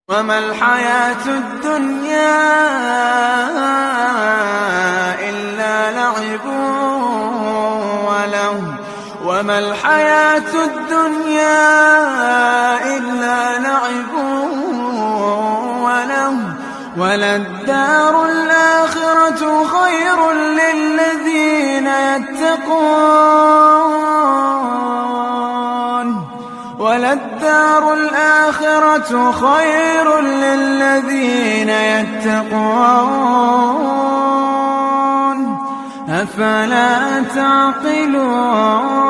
وما الحياة الدنيا إلا لعب ولهو وما الحياة الدنيا إلا لعب ولهو وللدار الآخرة خير للذين يتقون وللدار الآخرة خير للذين يتقون أفلا تعقلون